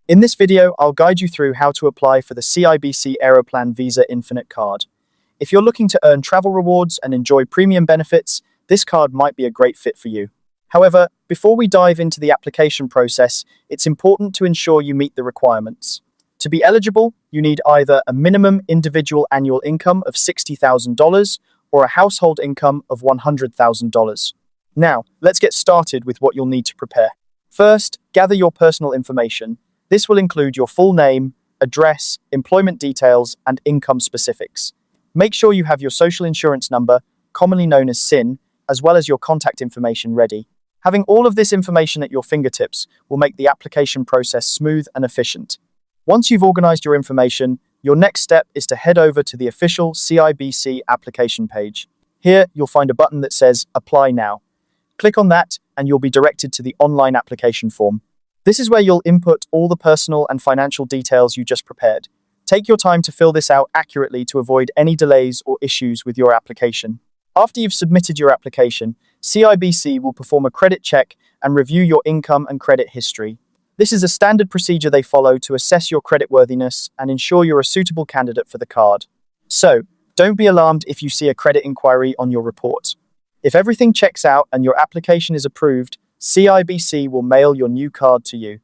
In this video, I'll guide you through how to apply for the Cibc Aeroplan Visa Infinite card. If you're looking to earn travel rewards and enjoy premium benefits, this card might be a great fit for you. However, before we dive into the application process, it's important to ensure you meet the requirements. To be eligible, you need either a minimum individual annual income of $60,000 or a household income of $100,000. Now, let's get started with what you'll need to prepare. First, gather your personal information. This will include your full name, address, employment details, and income specifics. Make sure you have your social insurance number, commonly known as SIN, as well as your contact information ready. Having all of this information at your fingertips will make the application process smooth and efficient. Once you've organized your information, your next step is to head over to the official Cibc application page. Here, you'll find a button that says Apply Now. Click on that, and you'll be directed to the online application form. This is where you'll input all the personal and financial details you just prepared. Take your time to fill this out accurately to avoid any delays or issues with your application. After you've submitted your application, Cibc will perform a credit check and review your income and credit history. This is a standard procedure they follow to assess your creditworthiness and ensure you're a suitable candidate for the card. So, don't be alarmed if you see a credit inquiry on your report. If everything checks out and your application is approved, Cibc will mail your new card to you.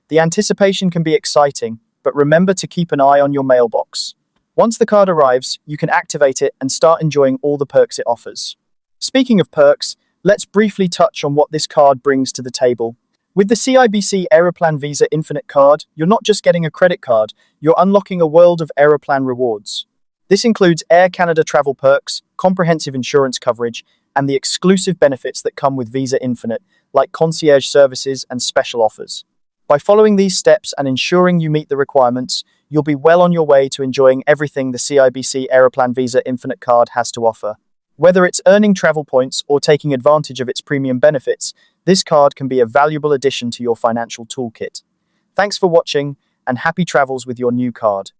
The anticipation can be exciting, but remember to keep an eye on your mailbox. Once the card arrives, you can activate it and start enjoying all the perks it offers. Speaking of perks, let's briefly touch on what this card brings to the table. With the Cibc Aeroplan Visa Infinite card, you're not just getting a credit card, you're unlocking a world of Aeroplan rewards. This includes Air Canada travel perks, comprehensive insurance coverage, and the exclusive benefits that come with Visa Infinite, like concierge services and special offers. By following these steps and ensuring you meet the requirements, you'll be well on your way to enjoying everything the Cibc Aeroplan Visa Infinite card has to offer. Whether it's earning travel points or taking advantage of its premium benefits, this card can be a valuable addition to your financial toolkit. Thanks for watching, and happy travels with your new card.